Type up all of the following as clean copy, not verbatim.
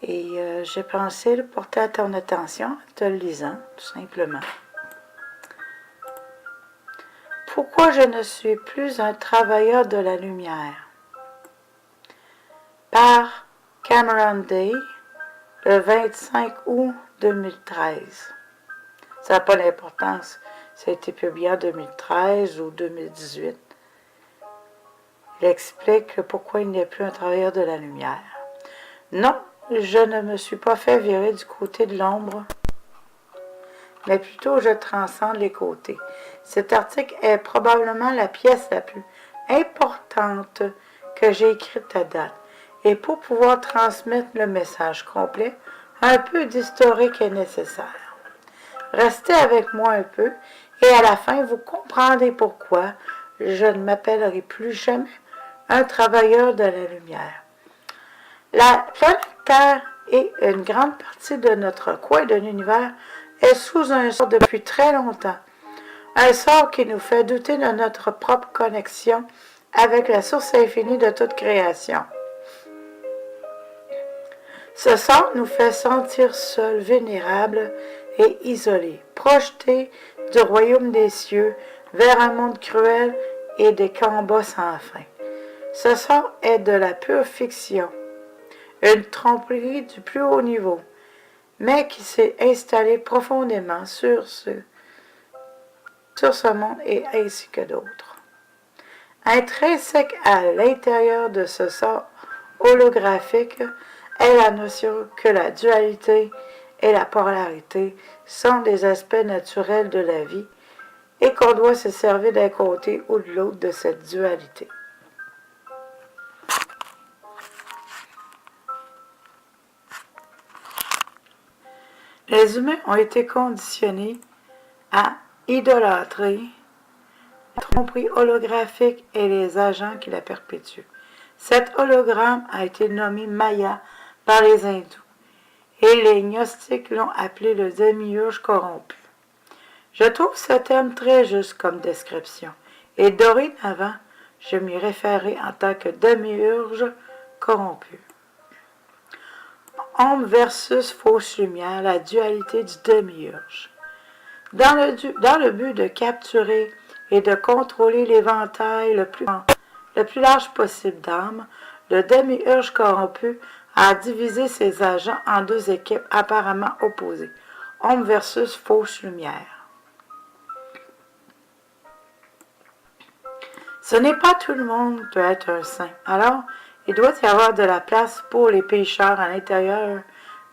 Et j'ai pensé le porter à ton attention en te le lisant, tout simplement. Pourquoi je ne suis plus un travailleur de la lumière? Par Cameron Day, le 25 août 2013. Ça n'a pas d'importance. Ça a été publié en 2013 ou 2018. Il explique pourquoi il n'est plus un travailleur de la lumière. Non, je ne me suis pas fait virer du côté de l'ombre, mais plutôt je transcende les côtés. Cet article est probablement la pièce la plus importante que j'ai écrite à date. Et pour pouvoir transmettre le message complet, un peu d'historique est nécessaire. Restez avec moi un peu et à la fin, vous comprendrez pourquoi je ne m'appellerai plus jamais un travailleur de la lumière. La planète Terre et une grande partie de notre coin de l'univers est sous un sort depuis très longtemps. Un sort qui nous fait douter de notre propre connexion avec la source infinie de toute création. Ce sort nous fait sentir seuls, vulnérables et isolés, projetés du royaume des cieux vers un monde cruel et des combats sans fin. Ce sort est de la pure fiction, une tromperie du plus haut niveau, mais qui s'est installée profondément sur ce monde et ainsi que d'autres. Intrinsèque à l'intérieur de ce sort holographique est la notion que la dualité et la polarité sont des aspects naturels de la vie et qu'on doit se servir d'un côté ou de l'autre de cette dualité. Les humains ont été conditionnés à idolâtrer la tromperie holographique et les agents qui la perpétuent. Cet hologramme a été nommé Maya par les hindous et les gnostiques l'ont appelé le demi-urge corrompu. Je trouve ce terme très juste comme description et dorénavant, je m'y référerai en tant que demi-urge corrompu. Ombre versus fausse lumière, la dualité du demi-urge. Dans le but de capturer et de contrôler l'éventail le plus large possible d'âmes, le demi-urge corrompu a divisé ses agents en deux équipes apparemment opposées, ombre versus fausse lumière. Ce n'est pas tout le monde qui peut être un saint, alors il doit y avoir de la place pour les pécheurs à l'intérieur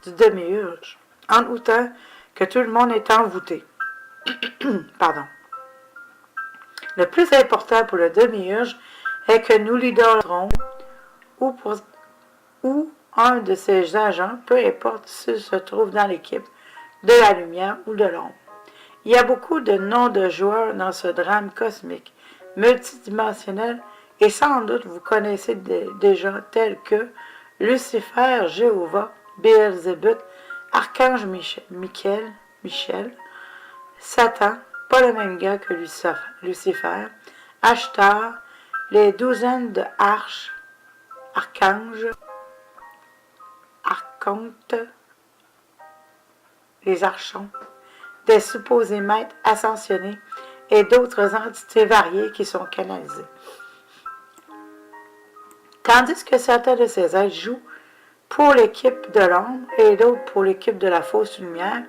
du demi-urge, en autant que tout le monde est envoûté. Pardon. Le plus important pour le demi-urge est que nous l'idolâtrons ou un de ses agents, peu importe s'il se trouve dans l'équipe de la lumière ou de l'ombre. Il y a beaucoup de noms de joueurs dans ce drame cosmique, multidimensionnel, et sans doute vous connaissez déjà tels que Lucifer, Jéhovah, Béelzébuth, Archange Michel, Satan, pas le même gars que Lucifer, Ashtar, les douzaines de archanges, archontes, les archons, des supposés maîtres ascensionnés et d'autres entités variées qui sont canalisées. Tandis que certains de ces êtres jouent pour l'équipe de l'ombre et d'autres pour l'équipe de la fausse lumière,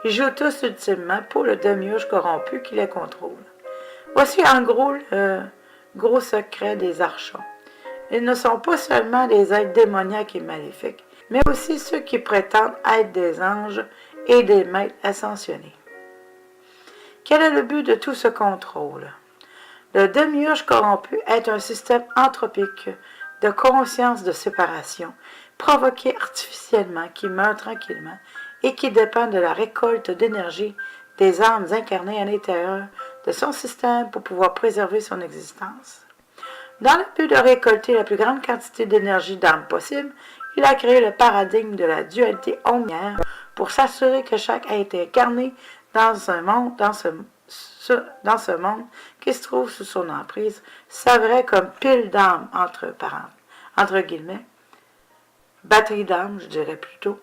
ils jouent tous ultimement pour le demi-urge corrompu qui les contrôle. Voici en gros le gros secret des archons. Ils ne sont pas seulement des êtres démoniaques et maléfiques, mais aussi ceux qui prétendent être des anges et des maîtres ascensionnés. Quel est le but de tout ce contrôle? Le demi-urge corrompu est un système anthropique de conscience de séparation, provoqué artificiellement, qui meurt tranquillement et qui dépend de la récolte d'énergie des âmes incarnées à l'intérieur de son système pour pouvoir préserver son existence. Dans le but de récolter la plus grande quantité d'énergie d'âmes possible, il a créé le paradigme de la dualité omnière pour s'assurer que chaque être incarné dans ce monde qui se trouve sous son emprise s'avérait comme pile d'âmes entre guillemets, batterie d'âme, je dirais plutôt,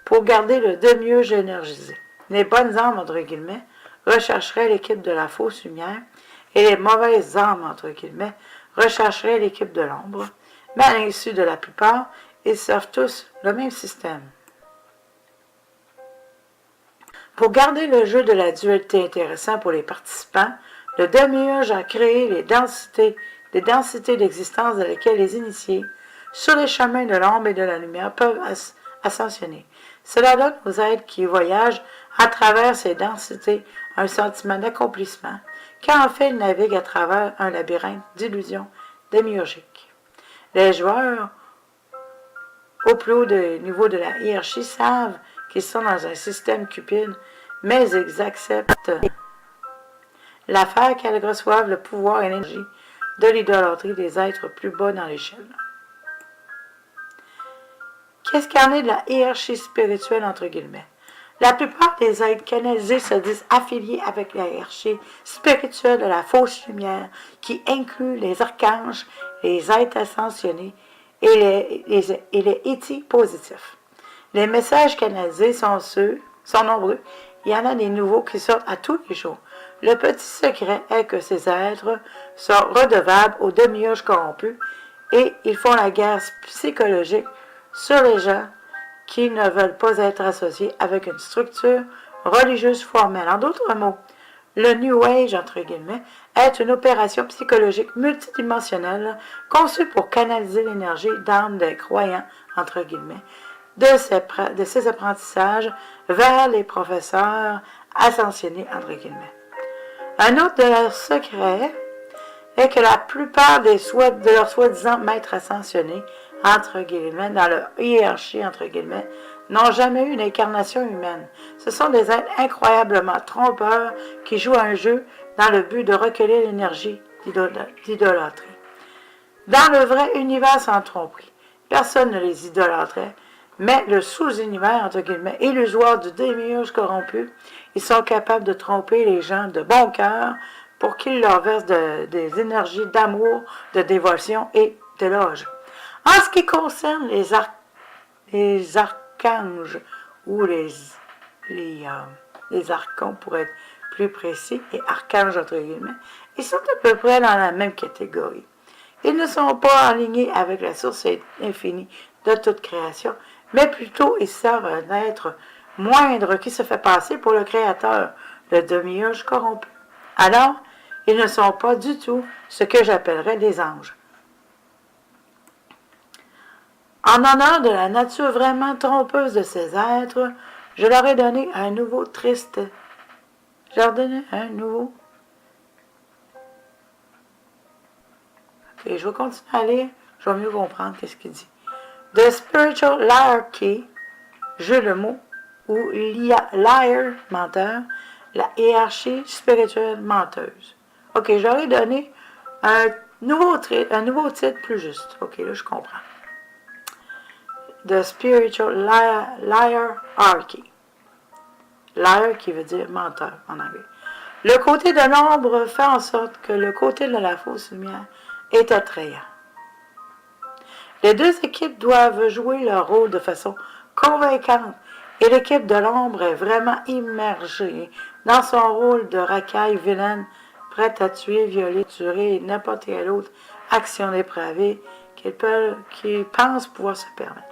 pour garder le demi-âge énergisé. Les bonnes âmes, entre guillemets, rechercheraient l'équipe de la fausse lumière et les mauvaises âmes, entre guillemets, rechercheraient l'équipe de l'ombre, mais à l'insu de la plupart, ils servent tous le même système. Pour garder le jeu de la dualité intéressant pour les participants, le demi-âge a créé les densités d'existence dans lesquelles les initiés, sur les chemins de l'ombre et de la lumière, peuvent ascensionner. Cela donne aux êtres qui voyagent à travers ces densités un sentiment d'accomplissement, car en fait ils naviguent à travers un labyrinthe d'illusions démiurgiques. Les joueurs, au plus haut niveau de la hiérarchie, savent qu'ils sont dans un système cupide, mais ils acceptent l'affaire qu'elles reçoivent le pouvoir et l'énergie de l'idolâtrie des êtres plus bas dans l'échelle. Qu'est-ce qu'il y en est de la hiérarchie spirituelle, entre guillemets? La plupart des êtres canalisés se disent affiliés avec la hiérarchie spirituelle de la fausse lumière, qui inclut les archanges, les êtres ascensionnés et les étis positifs. Les messages canalisés sont nombreux. Il y en a des nouveaux qui sortent à tous les jours. Le petit secret est que ces êtres sont redevables aux demi-âges corrompus et ils font la guerre psychologique sur les gens qui ne veulent pas être associés avec une structure religieuse formelle. En d'autres mots, le New Age, entre guillemets, est une opération psychologique multidimensionnelle conçue pour canaliser l'énergie d'âme des croyants, entre guillemets, de ces apprentissages vers les professeurs ascensionnés, entre guillemets. Un autre de leurs secrets est que la plupart de leurs soi-disant maîtres ascensionnés, entre guillemets, dans leur hiérarchie, entre guillemets, n'ont jamais eu une incarnation humaine. Ce sont des êtres incroyablement trompeurs qui jouent un jeu dans le but de recueillir l'énergie d'idolâtrie. Dans le vrai univers sans tromperie, personne ne les idolâtrait, mais le sous-univers, entre guillemets, illusoire du demi-âge corrompu, ils sont capables de tromper les gens de bon cœur pour qu'ils leur versent des énergies d'amour, de dévotion et d'éloge. En ce qui concerne les archanges ou les archons, pour être plus précis, et archanges entre guillemets, ils sont à peu près dans la même catégorie. Ils ne sont pas alignés avec la source infinie de toute création, mais plutôt ils servent un être moindre qui se fait passer pour le créateur, le demi-âge corrompu. Alors, ils ne sont pas du tout ce que j'appellerais des anges. En honneur de la nature vraiment trompeuse de ces êtres, je leur ai donné un nouveau triste. Je leur ai donné un nouveau. Ok, je vais continuer à lire, je vais mieux comprendre ce qu'il dit. The spiritual hierarchy, jeu le mot, ou liar, menteur, la hiérarchie spirituelle menteuse. Ok, je leur ai donné un nouveau titre plus juste. Ok, là je comprends. The spiritual hierarchy. Liar qui veut dire menteur en anglais. Le côté de l'ombre fait en sorte que le côté de la fausse lumière est attrayant. Les deux équipes doivent jouer leur rôle de façon convaincante et l'équipe de l'ombre est vraiment immergée dans son rôle de racaille vilaine, prête à tuer, violer, tuer et n'importe quelle autre action dépravée qu'il pense pouvoir se permettre.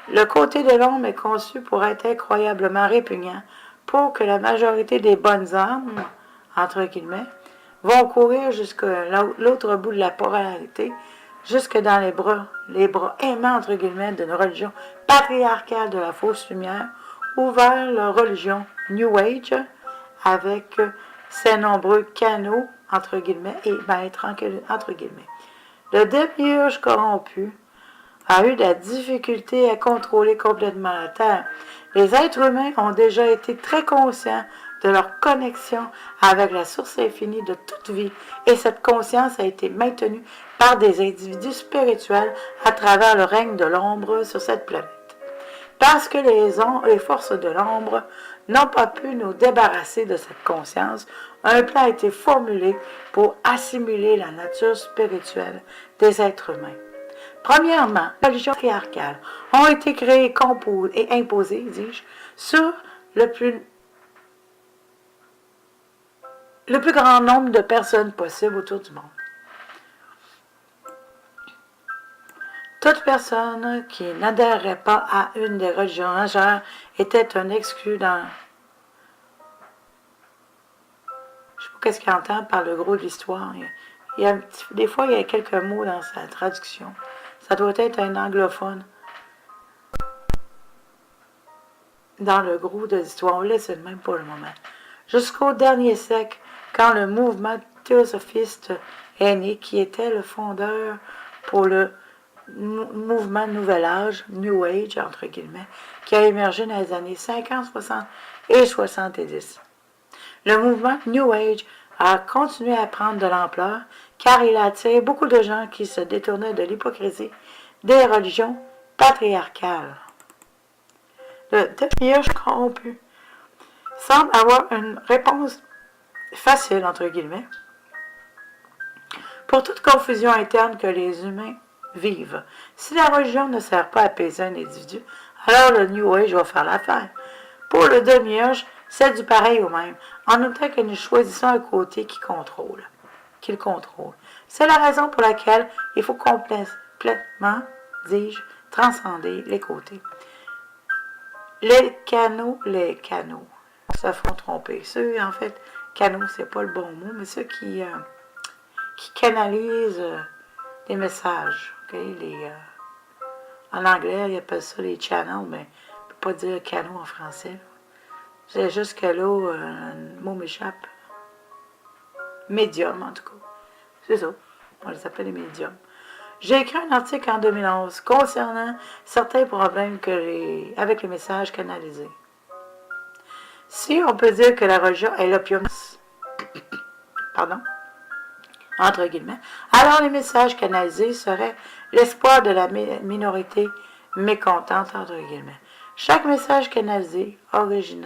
Le côté de l'ombre est conçu pour être incroyablement répugnant pour que la majorité des bonnes âmes, entre guillemets, vont courir jusqu'à l'autre bout de la polarité, jusque dans les bras aimants, entre guillemets, d'une religion patriarcale de la fausse lumière, ou vers la religion New Age, avec ses nombreux canaux, entre guillemets, et maîtres, entre guillemets. Le demi-âge corrompu a eu de la difficulté à contrôler complètement la Terre. Les êtres humains ont déjà été très conscients de leur connexion avec la source infinie de toute vie, et cette conscience a été maintenue par des individus spirituels à travers le règne de l'ombre sur cette planète. Parce que les forces de l'ombre n'ont pas pu nous débarrasser de cette conscience, un plan a été formulé pour assimiler la nature spirituelle des êtres humains. Premièrement, les religions patriarcales ont été créées et imposées, dis-je, sur le plus grand nombre de personnes possible autour du monde. Toute personne qui n'adhérait pas à une des religions majeures était un exclu dans... Je ne sais pas qu'est-ce qu'il entend par le gros de l'histoire. Des fois, il y a quelques mots dans sa traduction. Ça doit être un anglophone. Dans le gros de l'histoire, on laisse le même pour le moment. Jusqu'au dernier siècle, quand le mouvement théosophiste est né, qui était le fondeur pour le mouvement Nouvel Âge, New Age, entre guillemets, qui a émergé dans les années 50, 60 et 70. Le mouvement New Age a continué à prendre de l'ampleur car il a attiré beaucoup de gens qui se détournaient de l'hypocrisie des religions patriarcales. Le demi-âge corrompu semble avoir une réponse facile, entre guillemets, pour toute confusion interne que les humains vivent. Si la religion ne sert pas à apaiser un individu, alors le New Age va faire l'affaire. Pour le demi-âge, c'est du pareil au même, en autant que nous choisissons un côté qu'il contrôle. C'est la raison pour laquelle il faut complètement, dis-je, transcender les côtés. Les canaux se font tromper. Ceux, en fait, canaux, c'est pas le bon mot, mais ceux qui canalisent des messages. Okay? En anglais, ils appellent ça les channels, mais on ne peut pas dire canaux en français. C'est juste que là, le mot m'échappe. Médium, en tout cas. C'est ça. On les appelle les médiums. J'ai écrit un article en 2011 concernant certains problèmes avec les messages canalisés. Si on peut dire que la religion est l'opium, entre guillemets, alors les messages canalisés seraient l'espoir de la minorité mécontente, entre guillemets. Chaque message canalisé, origine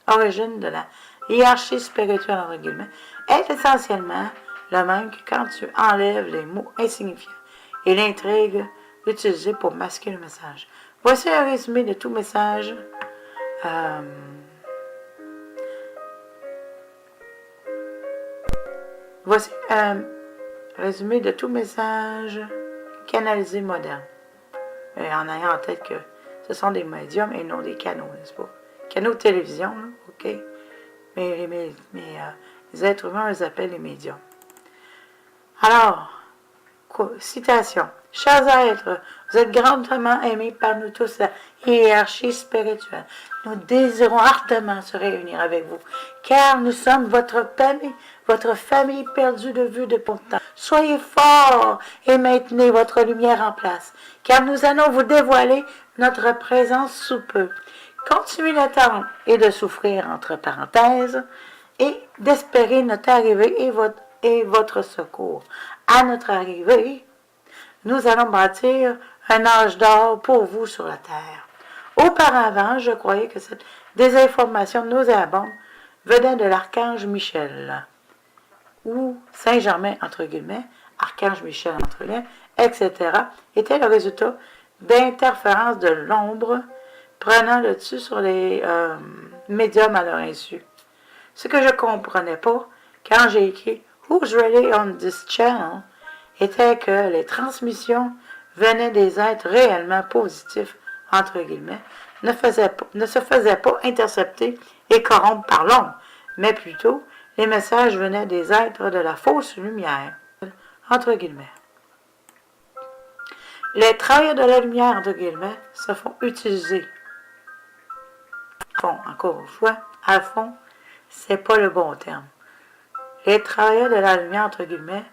de la hiérarchie spirituelle, entre guillemets, est essentiellement le même que quand tu enlèves les mots insignifiants et l'intrigue utilisée pour masquer le message. Voici un résumé de tout message canalisé moderne. En ayant en tête que ce sont des médiums et non des canaux, n'est-ce pas? Canaux de télévision, là, ok? Mais les êtres humains, on les appelle les médiums. Alors, citation. Chers êtres, vous êtes grandement aimés par nous tous, la hiérarchie spirituelle. Nous désirons ardemment se réunir avec vous, car nous sommes votre famille perdue de vue depuis longtemps. Soyez forts et maintenez votre lumière en place, car nous allons vous dévoiler notre présence sous peu. Continuez d'attendre et de souffrir, entre parenthèses, et d'espérer notre arrivée et votre secours. À notre arrivée, nous allons bâtir un âge d'or pour vous sur la terre. Auparavant, je croyais que cette désinformation nauséabonde venait de l'archange Michel, ou Saint-Germain, entre guillemets, archange Michel, entre guillemets, etc., était le résultat d'interférences de l'ombre prenant le dessus sur les médiums à leur insu. Ce que je ne comprenais pas quand j'ai écrit Who's Really on this channel était que les transmissions venaient des êtres réellement positifs, entre guillemets, ne se faisaient pas intercepter et corrompre par l'ombre, mais plutôt les messages venaient des êtres de la fausse lumière, entre guillemets. Les travailleurs de la lumière, entre guillemets, se font utiliser. Encore une fois, à fond, c'est pas le bon terme. Les travailleurs de la lumière, entre guillemets,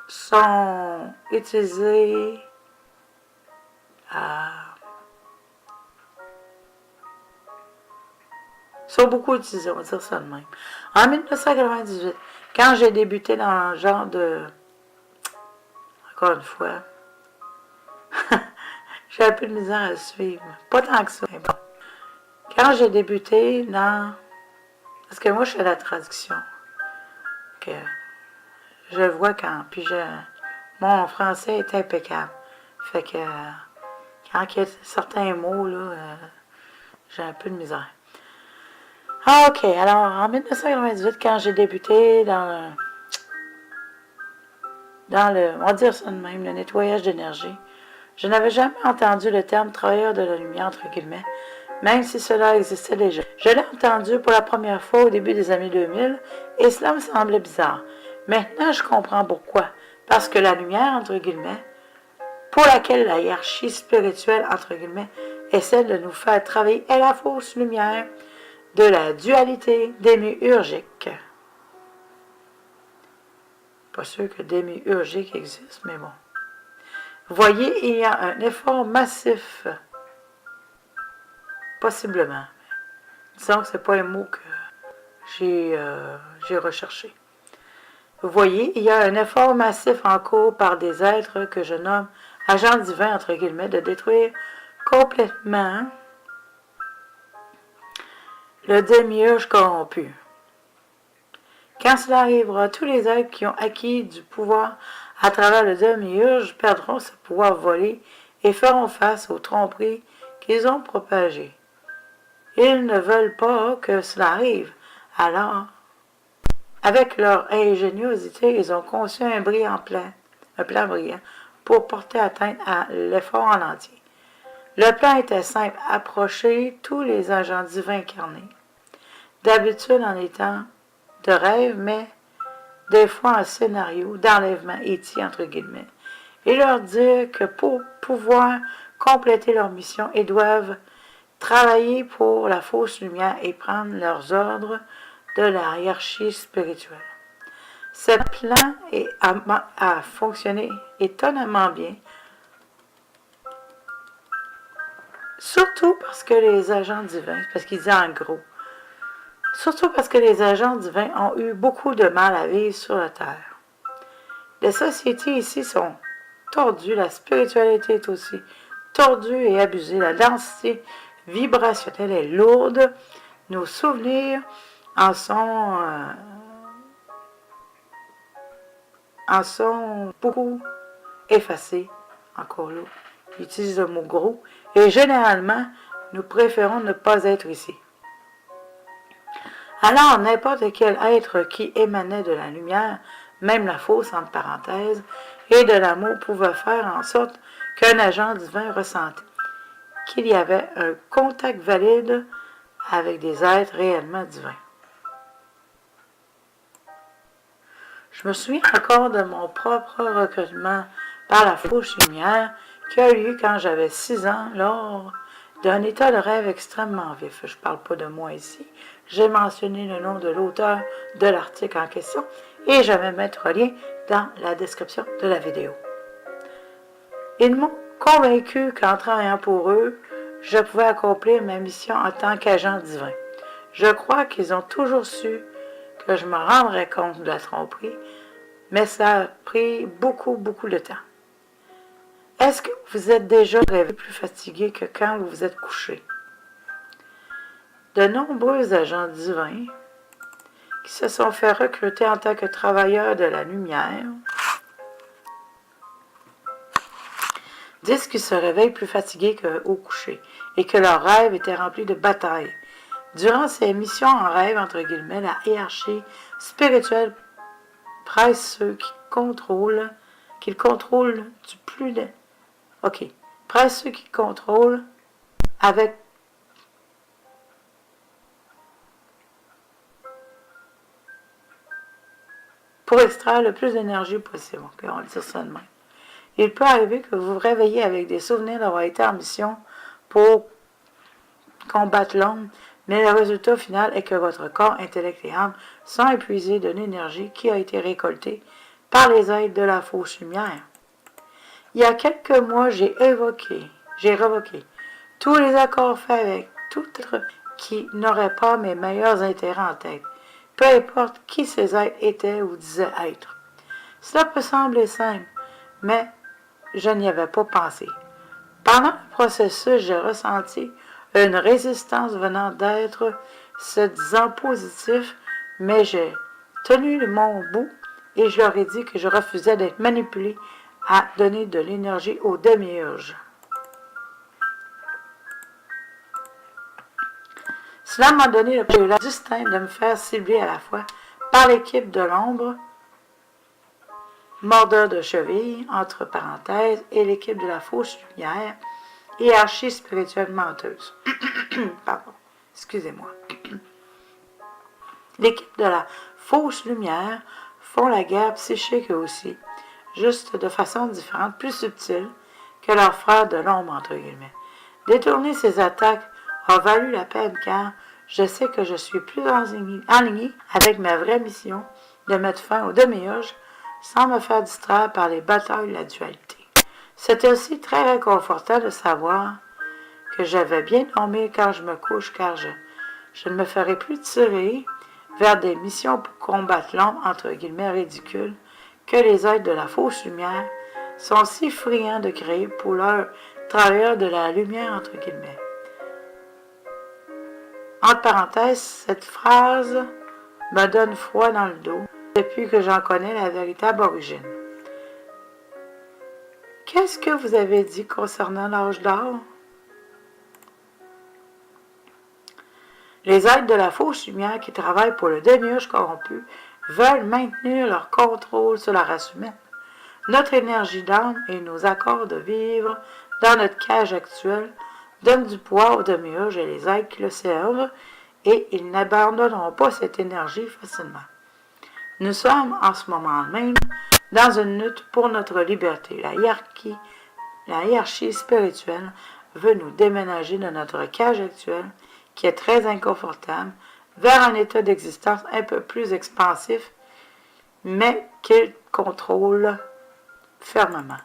sont utilisés sont beaucoup utilisés, on va dire ça de même. En 1998, quand j'ai débuté dans le genre de... Encore une fois, j'ai un peu de misère à le suivre. Pas tant que ça, mais bon. Quand j'ai débuté dans... Parce que moi, je fais la traduction. Que Je le vois quand. Puis mon français est impeccable. Fait que quand il y a certains mots, là, j'ai un peu de misère. Ah, OK. Alors, en 1998, quand j'ai débuté dans le, on va dire ça de même, le nettoyage d'énergie, je n'avais jamais entendu le terme travailleur de la lumière, entre guillemets, même si cela existait déjà. Je l'ai entendu pour la première fois au début des années 2000 et cela me semblait bizarre. Maintenant, je comprends pourquoi. Parce que la lumière, entre guillemets, pour laquelle la hiérarchie spirituelle, entre guillemets, essaie de nous faire travailler, est la fausse lumière de la dualité démiurgique. Pas sûr que démiurgique existe, mais bon. Vous voyez, il y a un effort massif, possiblement. Disons que ce n'est pas un mot que j'ai recherché. Vous voyez, il y a un effort massif en cours par des êtres que je nomme agents divins, entre guillemets, de détruire complètement le démiurge corrompu. Quand cela arrivera, tous les êtres qui ont acquis du pouvoir à travers le démiurge perdront ce pouvoir volé et feront face aux tromperies qu'ils ont propagées. Ils ne veulent pas que cela arrive. Alors, avec leur ingéniosité, ils ont conçu un plan brillant pour porter atteinte à l'effort en entier. Le plan était simple, approcher tous les agents divins incarnés, d'habitude en étant de rêve, mais des fois un scénario d'enlèvement éthique, entre guillemets, et leur dire que pour pouvoir compléter leur mission, ils doivent travailler pour la fausse lumière et prendre leurs ordres de la hiérarchie spirituelle. Ce plan a fonctionné étonnamment bien, surtout parce que les agents divins, parce qu'ils disent en gros, surtout parce que les agents divins ont eu beaucoup de mal à vivre sur la Terre. Les sociétés ici sont tordues, la spiritualité est aussi tordue et abusée, la densité vibrationnelle est lourde, nos souvenirs en sont beaucoup effacés, encore là, j'utilise le mot gros, et généralement, nous préférons ne pas être ici. Alors, n'importe quel être qui émanait de la lumière, même la fausse entre parenthèses, et de l'amour pouvait faire en sorte qu'un agent divin ressentait qu'il y avait un contact valide avec des êtres réellement divins. Je me souviens encore de mon propre recrutement par la fausse lumière qui a eu lieu quand j'avais 6 ans lors d'un état de rêve extrêmement vif. Je ne parle pas de moi ici. J'ai mentionné le nom de l'auteur de l'article en question et je vais mettre le lien dans la description de la vidéo. Ils m'ont convaincu qu'en travaillant pour eux, je pouvais accomplir ma mission en tant qu'agent divin. Je crois qu'ils ont toujours su que je me rendrais compte de la tromperie, mais ça a pris beaucoup de temps. Est-ce que vous êtes déjà réveillé plus fatigué que quand vous vous êtes couché? De nombreux agents divins qui se sont fait recruter en tant que travailleurs de la lumière disent qu'ils se réveillent plus fatigués qu'au coucher et que leur rêve était rempli de batailles. Durant ces missions en rêve, entre guillemets, la hiérarchie spirituelle presse ceux qu'ils contrôlent du plus de... OK. Presse ceux qui contrôlent avec pour extraire le plus d'énergie possible. OK, on va dire ça de même. Il peut arriver que vous vous réveillez avec des souvenirs d'avoir été en mission pour combattre l'ombre, mais le résultat final est que votre corps, intellect et âme sont épuisés de l'énergie qui a été récoltée par les aides de la fausse lumière. Il y a quelques mois, j'ai révoqué tous les accords faits avec tout être qui n'aurait pas mes meilleurs intérêts en tête, peu importe qui ces êtres étaient ou disaient être. Cela peut sembler simple, mais je n'y avais pas pensé. Pendant le processus, j'ai ressenti une résistance venant d'êtres se disant positifs, mais j'ai tenu mon bout et je leur ai dit que je refusais d'être manipulé à donner de l'énergie aux demi-urges. Cela m'a donné le privilège distinct de me faire cibler à la fois par l'équipe de l'ombre, mordeur de cheville, entre parenthèses, et l'équipe de la fausse lumière, hiérarchie spirituelle menteuse. Pardon, excusez-moi. L'équipe de la fausse lumière font la guerre psychique aussi, juste de façon différente, plus subtile que leurs frères de l'ombre, entre guillemets. Détourner ces attaques a valu la peine car je sais que je suis plus aligné avec ma vraie mission de mettre fin aux demi-urges sans me faire distraire par les batailles de la dualité. C'est aussi très réconfortant de savoir que je vais bien dormir quand je me couche car je ne me ferai plus tirer vers des missions pour combattre l'ombre, entre guillemets, ridicule, que les êtres de la fausse lumière sont si friands de créer pour leurs travailleurs de la lumière, entre guillemets. Entre parenthèses, cette phrase me donne froid dans le dos depuis que j'en connais la véritable origine. Qu'est-ce que vous avez dit concernant l'âge d'or? Les êtres de la fausse lumière qui travaillent pour le demi-urge corrompu veulent maintenir leur contrôle sur la race humaine. Notre énergie d'âme et nos accords de vivre dans notre cage actuelle donnent du poids aux demi-urges et les êtres qui le servent, et ils n'abandonneront pas cette énergie facilement. Nous sommes en ce moment même dans une lutte pour notre liberté. La hiérarchie spirituelle veut nous déménager de notre cage actuelle, qui est très inconfortable, vers un état d'existence un peu plus expansif, mais qu'il contrôle fermement.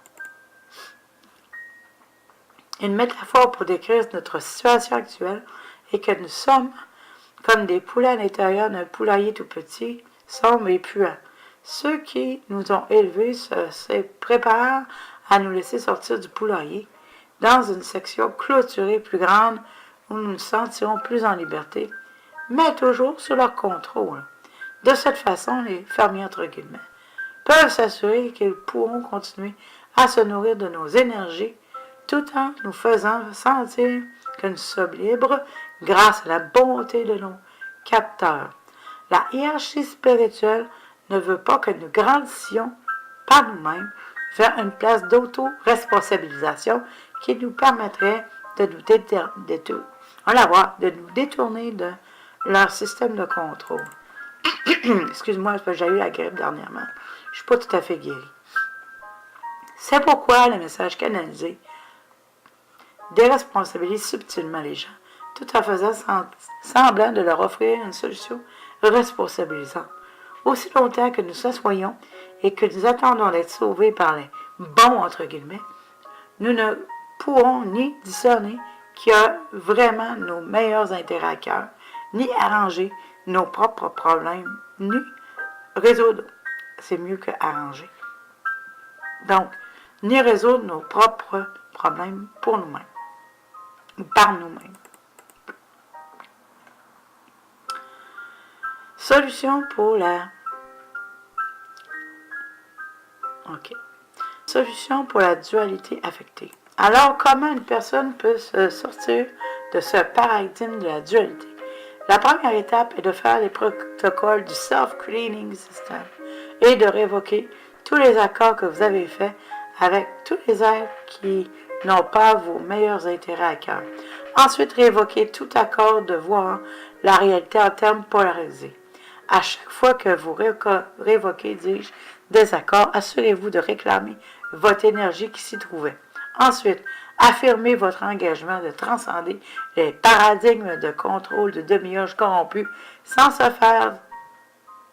Une métaphore pour décrire notre situation actuelle est que nous sommes comme des poulets à l'intérieur d'un poulailler tout petit, sombres et puants. Ceux qui nous ont élevés se préparent à nous laisser sortir du poulailler dans une section clôturée plus grande où nous nous sentirons plus en liberté, mais toujours sous leur contrôle. De cette façon, les fermiers, entre guillemets, peuvent s'assurer qu'ils pourront continuer à se nourrir de nos énergies tout en nous faisant sentir que nous sommes libres grâce à la bonté de nos capteurs. La hiérarchie spirituelle ne veut pas que nous grandissions par nous-mêmes vers une place d'auto-responsabilisation qui nous permettrait de nous détourner de leur système de contrôle. Excuse-moi, parce que j'ai eu la grippe dernièrement. Je ne suis pas tout à fait guérie. C'est pourquoi le message canalisé déresponsabilise subtilement les gens, tout en faisant semblant de leur offrir une solution responsabilisante. Aussi longtemps que nous s'assoyons et que nous attendons d'être sauvés par les bons, entre guillemets, nous ne pourrons ni discerner qui a vraiment nos meilleurs intérêts à cœur, ni arranger nos propres problèmes, ni résoudre, c'est mieux que arranger. Donc, ni résoudre nos propres problèmes pour nous-mêmes, ou par nous-mêmes. Solution pour la... Solution pour la dualité affectée. Alors, comment une personne peut se sortir de ce paradigme de la dualité? La première étape est de faire les protocoles du Self-Cleaning System et de révoquer tous les accords que vous avez faits avec tous les êtres qui n'ont pas vos meilleurs intérêts à cœur. Ensuite, révoquez tout accord de voir la réalité en termes polarisés. À chaque fois que vous révoquez, dis-je, des accords, assurez-vous de réclamer votre énergie qui s'y trouvait. Ensuite, affirmez votre engagement de transcender les paradigmes de contrôle de demi-urge corrompus sans se faire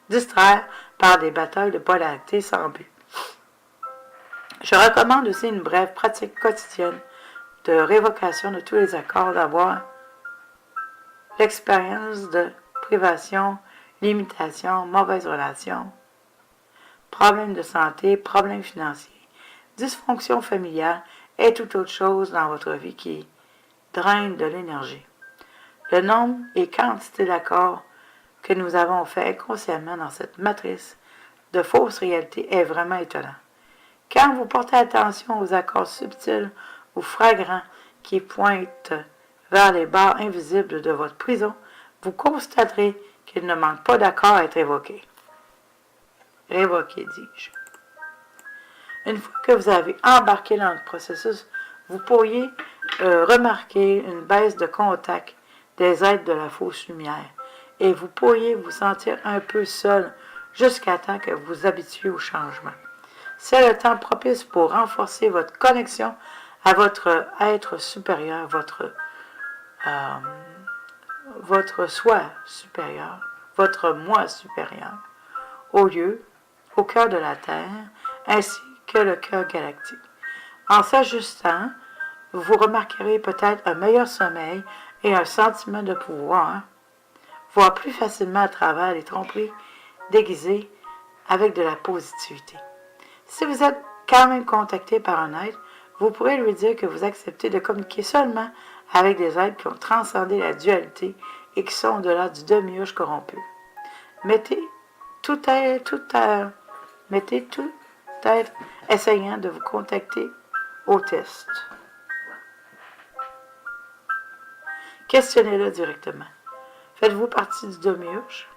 distraire par des batailles de polarité sans but. Je recommande aussi une brève pratique quotidienne de révocation de tous les accords, d'avoir l'expérience de privation, limitation, mauvaise relation, problèmes de santé, problèmes financiers, dysfonction familiale et toute autre chose dans votre vie qui draine de l'énergie. Le nombre et quantité d'accords que nous avons fait inconsciemment dans cette matrice de fausses réalités est vraiment étonnant. Quand vous portez attention aux accords subtils ou fragrants qui pointent vers les barres invisibles de votre prison, vous constaterez qu'il ne manque pas d'accords à être évoqués. Révoqués, dis-je. Une fois que vous avez embarqué dans le processus, vous pourriez remarquer une baisse de contact des êtres de la fausse lumière et vous pourriez vous sentir un peu seul jusqu'à temps que vous vous habituiez au changement. C'est le temps propice pour renforcer votre connexion à votre être supérieur, votre soi supérieur, votre moi supérieur, au cœur de la Terre, ainsi que le cœur galactique. En s'ajustant, vous remarquerez peut-être un meilleur sommeil et un sentiment de pouvoir, voir plus facilement à travers les tromperies déguisées avec de la positivité. Si vous êtes quand même contacté par un être, vous pourrez lui dire que vous acceptez de communiquer seulement avec des êtres qui ont transcendé la dualité et qui sont au-delà du demi-urge corrompu. Mettez tout être essayant de vous contacter au test. Questionnez-le directement. Faites-vous partie du demi-urge?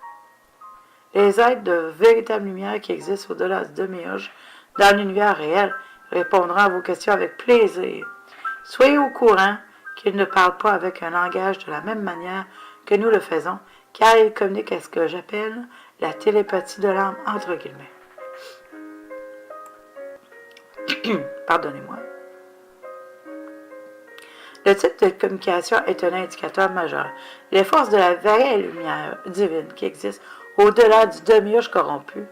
Les êtres de véritable lumière qui existent au-delà du demi-urge dans l'univers réel répondront à vos questions avec plaisir. Soyez au courant qu'ils ne parlent pas avec un langage de la même manière que nous le faisons, car ils communiquent à ce que j'appelle la télépathie de l'âme, entre guillemets. Pardonnez-moi. Le type de communication est un indicateur majeur. Les forces de la vraie lumière divine qui existent au-delà du demi-urge corrompu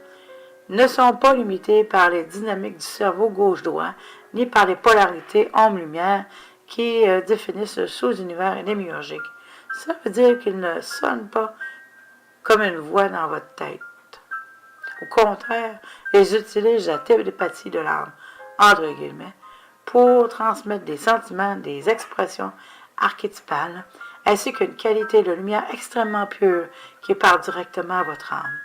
ne sont pas limitées par les dynamiques du cerveau gauche-droit, ni par les polarités ombre-lumière qui définissent le sous-univers démiurgique. Ça veut dire qu'ils ne sonnent pas comme une voix dans votre tête. Au contraire, ils utilisent la télépathie de l'âme, entre guillemets, pour transmettre des sentiments, des expressions archétypales, ainsi qu'une qualité de lumière extrêmement pure qui parle directement à votre âme.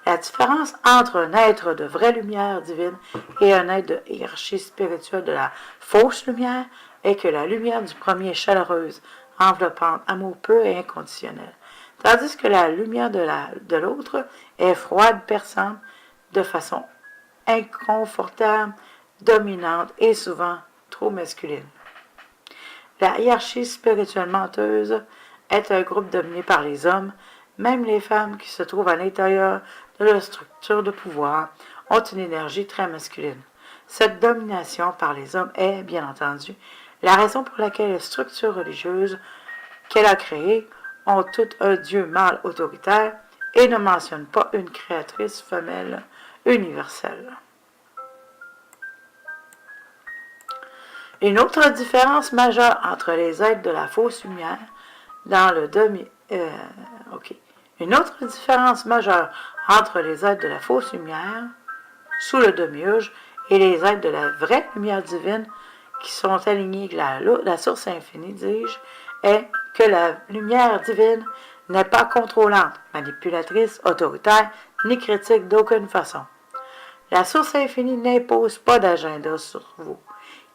La différence entre un être de vraie lumière divine et un être de hiérarchie spirituelle de la fausse lumière est que la lumière du premier est chaleureuse, enveloppante, amour pur et inconditionnel, tandis que la lumière de l'autre est froide, perçante, de façon inconfortable, dominante et souvent trop masculine. La hiérarchie spirituelle menteuse est un groupe dominé par les hommes. Même les femmes qui se trouvent à l'intérieur de leur structure de pouvoir ont une énergie très masculine. Cette domination par les hommes est, bien entendu, la raison pour laquelle les structures religieuses qu'elle a créées ont toutes un dieu mâle autoritaire et ne mentionnent pas une créatrice femelle universelle. Une autre différence majeure entre les êtres de la fausse lumière dans le Une autre différence majeure entre les êtres de la fausse lumière sous le demi-urge et les êtres de la vraie lumière divine qui sont alignés avec la source infinie, dis-je, est que la lumière divine n'est pas contrôlante, manipulatrice, autoritaire, ni critique d'aucune façon. La source infinie n'impose pas d'agenda sur vous,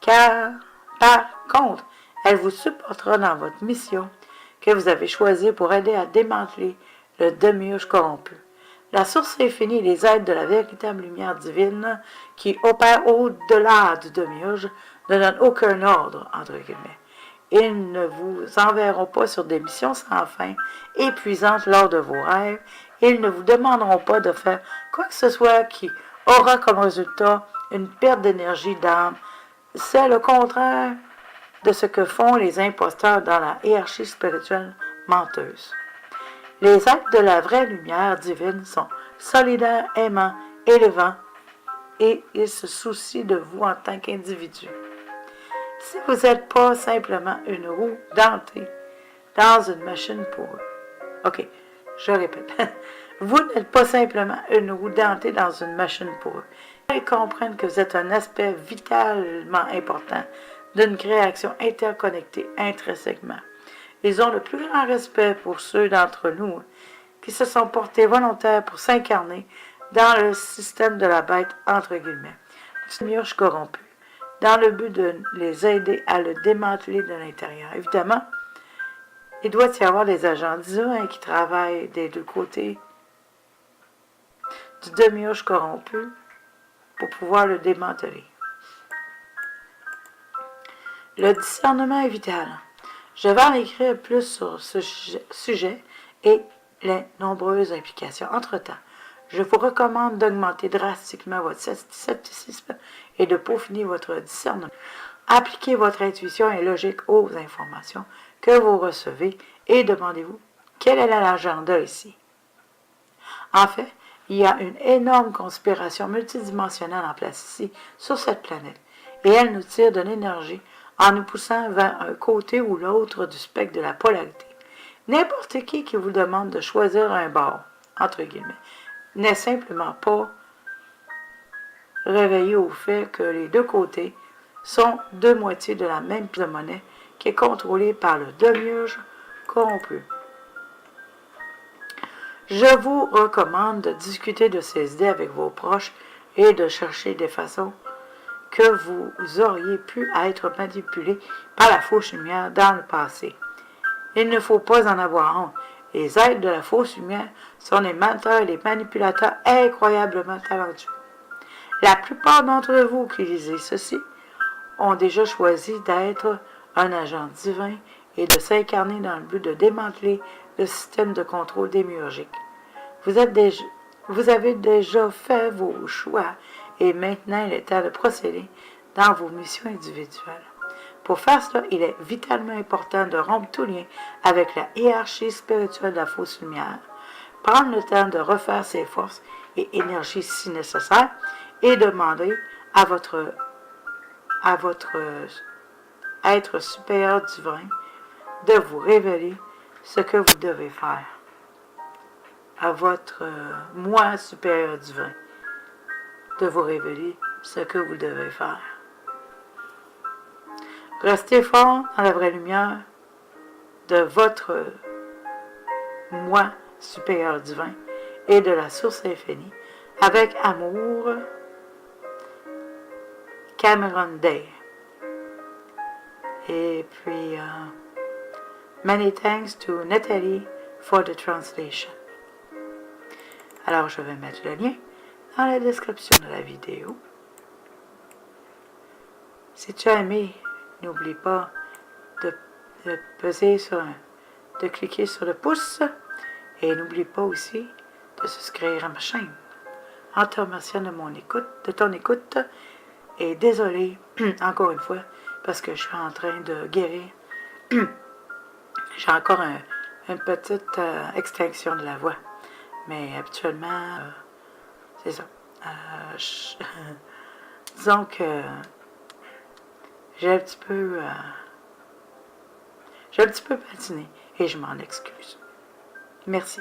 car, par contre, elle vous supportera dans votre mission que vous avez choisie pour aider à démanteler le demi-urge corrompu. La source infinie et les êtres de la véritable lumière divine qui opèrent au-delà du demi-urge ne donnent aucun ordre, entre guillemets. Ils ne vous enverront pas sur des missions sans fin, épuisantes lors de vos rêves. Ils ne vous demanderont pas de faire quoi que ce soit qui aura comme résultat une perte d'énergie d'âme. C'est le contraire de ce que font les imposteurs dans la hiérarchie spirituelle menteuse. Les êtres de la vraie lumière divine sont solidaires, aimants, élevants, et ils se soucient de vous en tant qu'individu. Si vous n'êtes pas simplement une roue dentée dans une machine pour eux. Ok, je répète. Vous n'êtes pas simplement une roue dentée dans une machine pour eux. Ils comprennent que vous êtes un aspect vitalement important d'une création interconnectée intrinsèquement. Ils ont le plus grand respect pour ceux d'entre nous qui se sont portés volontaires pour s'incarner dans le système de la bête, entre guillemets, du démiurge corrompu, dans le but de les aider à le démanteler de l'intérieur. Évidemment, il doit y avoir des agents divins qui travaillent des deux côtés du démiurge corrompu pour pouvoir le démanteler. Le discernement est vital. Je vais en écrire plus sur ce sujet et les nombreuses implications. Entre-temps, je vous recommande d'augmenter drastiquement votre scepticisme et de peaufiner votre discernement. Appliquez votre intuition et logique aux informations que vous recevez et demandez-vous quel est l'agenda ici. En fait, il y a une énorme conspiration multidimensionnelle en place ici, sur cette planète, et elle nous tire de l'énergie en nous poussant vers un côté ou l'autre du spectre de la polarité. N'importe qui vous demande de choisir un bord, entre guillemets, n'est simplement pas réveillé au fait que les deux côtés sont deux moitiés de la même pièce de monnaie qui est contrôlée par le démiurge corrompu. Je vous recommande de discuter de ces idées avec vos proches et de chercher des façons que vous auriez pu être manipulés par la fausse lumière dans le passé. Il ne faut pas en avoir honte. Les êtres de la fausse lumière sont des menteurs et des manipulateurs incroyablement talentueux. La plupart d'entre vous qui lisez ceci ont déjà choisi d'être un agent divin et de s'incarner dans le but de démanteler le système de contrôle démiurgique. Vous avez déjà fait vos choix et maintenant il est temps de procéder dans vos missions individuelles. Pour faire cela, il est vitalement important de rompre tout lien avec la hiérarchie spirituelle de la fausse lumière, prendre le temps de refaire ses forces et énergies si nécessaire et demander à votre être supérieur divin de vous révéler ce que vous devez faire. À votre moi supérieur divin de vous révéler ce que vous devez faire. Restez fort dans la vraie lumière de votre moi supérieur divin et de la source infinie. Avec amour, Cameron Day. Et puis, many thanks to Nathalie for the translation. Alors, je vais mettre le lien dans la description de la vidéo. Si tu as aimé, n'oublie pas de cliquer sur le pouce et n'oublie pas aussi de souscrire à ma chaîne. En te remerciant de ton écoute et désolé encore une fois parce que je suis en train de guérir. J'ai encore une petite extinction de la voix. Mais habituellement, c'est ça. Disons que j'ai un petit peu patiné et je m'en excuse. Merci.